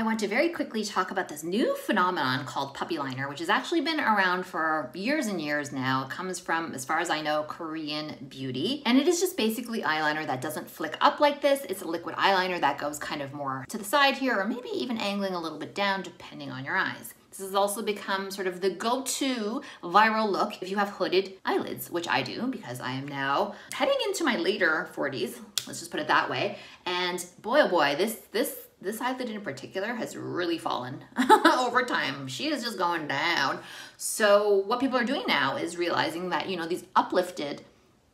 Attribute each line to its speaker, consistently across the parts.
Speaker 1: I want to very quickly talk about this new phenomenon called puppy liner, which has actually been around for years and years now. It comes from, as far as I know, Korean beauty. And it is just basically eyeliner that doesn't flick up like this. It's a liquid eyeliner that goes kind of more to the side here, or maybe even angling a little bit down depending on your eyes. This has also become sort of the go-to viral look if you have hooded eyelids, which I do because I am now heading into my later 40s. Let's just put it that way. And boy, oh boy, this eyelid in particular has really fallen over time. She is just going down. So what people are doing now is realizing that, you know, these uplifted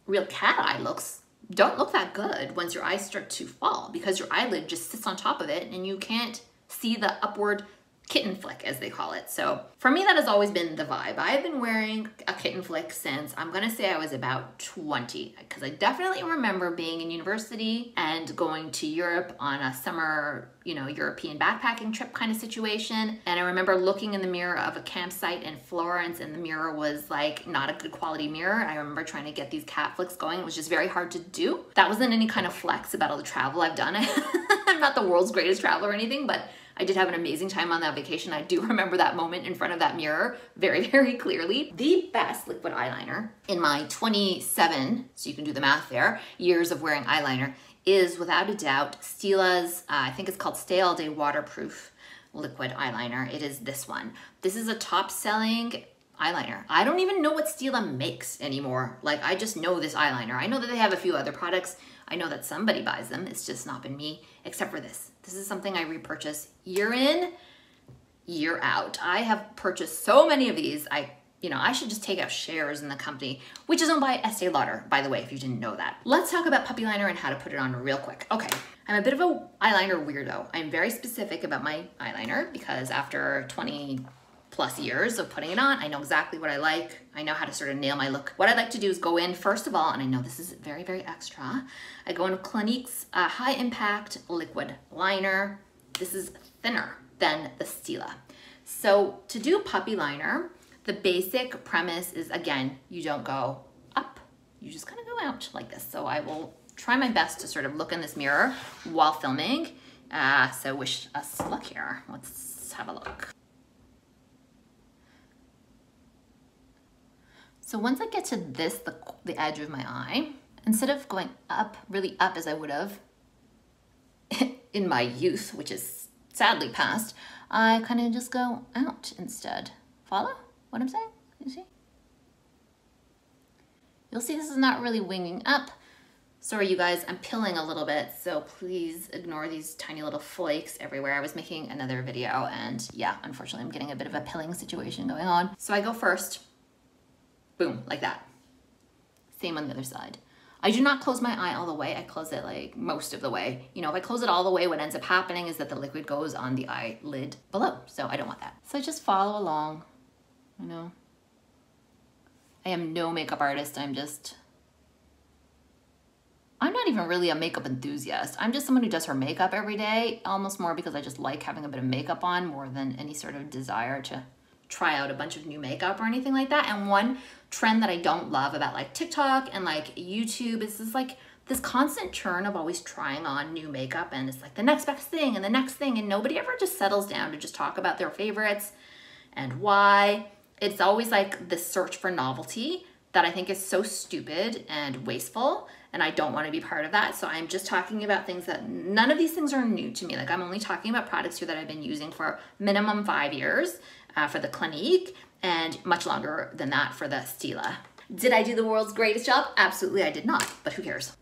Speaker 1: real cat eye looks don't look that good once your eyes start to fall because your eyelid just sits on top of it and you can't see the upward kitten flick, as they call it. So for me, that has always been the vibe. I've been wearing a kitten flick since I'm gonna say I was about 20, because I definitely remember being in university and going to Europe on a summer, you know, European backpacking trip kind of situation. And I remember looking in the mirror of a campsite in Florence, and the mirror was like not a good quality mirror. I remember trying to get these cat flicks going. It was just very hard to do. That wasn't any kind of flex about all the travel I've done. I'm not the world's greatest traveler or anything, but I did have an amazing time on that vacation. I do remember that moment in front of that mirror very, very clearly. The best liquid eyeliner in my 27, so you can do the math there, years of wearing eyeliner is without a doubt Stila's, I think it's called Stay All Day Waterproof Liquid Eyeliner. It is this one. This is a top selling eyeliner. I don't even know what Stila makes anymore. Like, I just know this eyeliner. I know that they have a few other products. I know that somebody buys them. It's just not been me, except for this. This is something I repurchase year in, year out. I have purchased so many of these. I should just take out shares in the company, which is owned by Estee Lauder, by the way, if you didn't know that. Let's talk about puppy liner and how to put it on real quick. Okay, I'm a bit of a eyeliner weirdo. I'm very specific about my eyeliner because after 20 plus years of putting it on, I know exactly what I like. I know how to sort of nail my look. What I like to do is go in, first of all, and I know this is very, very extra, I go into Clinique's High Impact Liquid Liner. This is thinner than the Stila. So to do puppy liner, the basic premise is, again, you don't go up, you just kind of go out like this. So I will try my best to sort of look in this mirror while filming. So wish us luck here. Let's have a look. So once I get to this, the edge of my eye, instead of going up, really up as I would have in my youth, which is sadly past, I kind of just go out instead. Follow what I'm saying? You see? You'll see this is not really winging up. Sorry, you guys, I'm pilling a little bit, so please ignore these tiny little flakes everywhere. I was making another video, and yeah, unfortunately, I'm getting a bit of a pilling situation going on. So I go first. Boom, like that. Same on the other side. I do not close my eye all the way. I close it like most of the way. You know, if I close it all the way, what ends up happening is that the liquid goes on the eyelid below. So I don't want that. So just follow along, you know. I am no makeup artist. I'm not even really a makeup enthusiast. I'm just someone who does her makeup every day, almost more because I just like having a bit of makeup on more than any sort of desire to try out a bunch of new makeup or anything like that. And one trend that I don't love about like TikTok and like YouTube is this constant churn of always trying on new makeup, and it's like the next best thing and the next thing, and nobody ever just settles down to just talk about their favorites and why. It's always like this search for novelty that I think is so stupid and wasteful, and I don't want to be part of that. So I'm just talking about things that none of these things are new to me. Like, I'm only talking about products here that I've been using for minimum 5 years for the Clinique, and much longer than that for the Stila. Did I do the world's greatest job? Absolutely I did not, but who cares?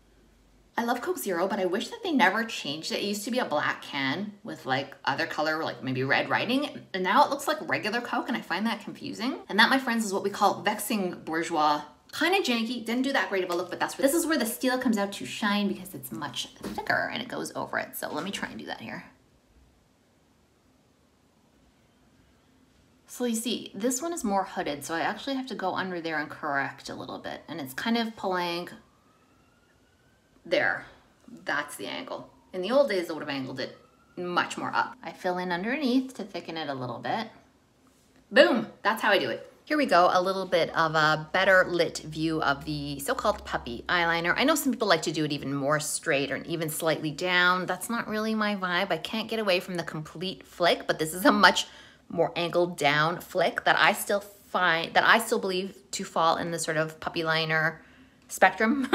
Speaker 1: I love Coke Zero, but I wish that they never changed it. It used to be a black can with like other color, like maybe red writing, and now it looks like regular Coke, and I find that confusing. And that, my friends, is what we call vexing bourgeois. Kind of janky, didn't do that great of a look, but this is where the Stila comes out to shine because it's much thicker and it goes over it. So let me try and do that here. So you see, this one is more hooded, so I actually have to go under there and correct a little bit, and it's kind of pulling there. That's the angle. In the old days, I would have angled it much more up. I fill in underneath to thicken it a little bit. Boom, that's how I do it. Here we go, a little bit of a better lit view of the so-called puppy eyeliner. I know some people like to do it even more straight or even slightly down. That's not really my vibe. I can't get away from the complete flick, but this is a much more angled down flick that I still believe to fall in the sort of puppy liner spectrum.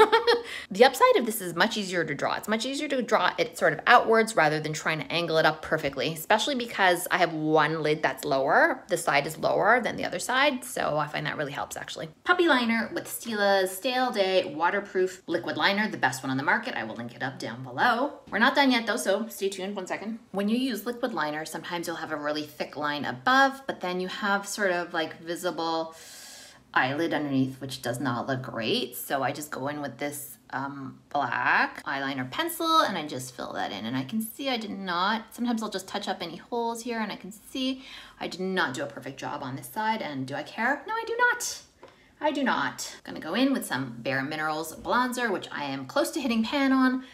Speaker 1: The upside of this is much easier to draw. It's much easier to draw it sort of outwards rather than trying to angle it up perfectly, especially because I have one lid that's lower. The side is lower than the other side, so I find that really helps actually. Puppy liner with Stila's Stale Day Waterproof Liquid Liner, the best one on the market. I will link it up down below. We're not done yet though, so stay tuned 1 second. When you use liquid liner, sometimes you'll have a really thick line above, but then you have sort of like visible eyelid underneath, which does not look great. So I just go in with this black eyeliner pencil and I just fill that in. And I can see I did not, sometimes I'll just touch up any holes here and I can see I did not do a perfect job on this side. And do I care? No, I do not. I do not. I'm gonna go in with some Bare Minerals bronzer, which I am close to hitting pan on.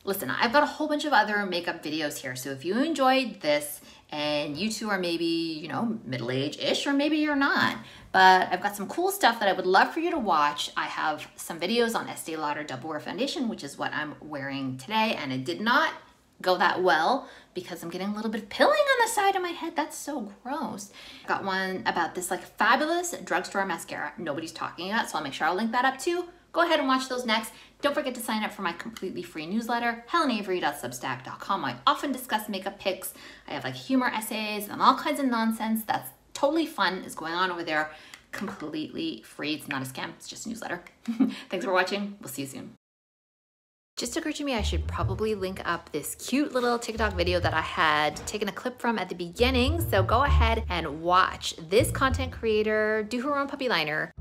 Speaker 1: Listen, I've got a whole bunch of other makeup videos here. So if you enjoyed this and you two are maybe, you know, middle-aged-ish, or maybe you're not, but I've got some cool stuff that I would love for you to watch. I have some videos on Estee Lauder Double Wear Foundation, which is what I'm wearing today, and it did not go that well because I'm getting a little bit of pilling on the side of my head. That's so gross. Got one about this like fabulous drugstore mascara nobody's talking about, so I'll make sure I'll link that up too. Go ahead and watch those next. Don't forget to sign up for my completely free newsletter, helenavery.substack.com. I often discuss makeup picks. I have like humor essays and all kinds of nonsense that's totally fun is going on over there. Completely free. It's not a scam. It's just a newsletter. Thanks for watching. We'll see you soon. Just occurred to me I should probably link up this cute little TikTok video that I had taken a clip from at the beginning. So go ahead and watch this content creator do her own puppy liner.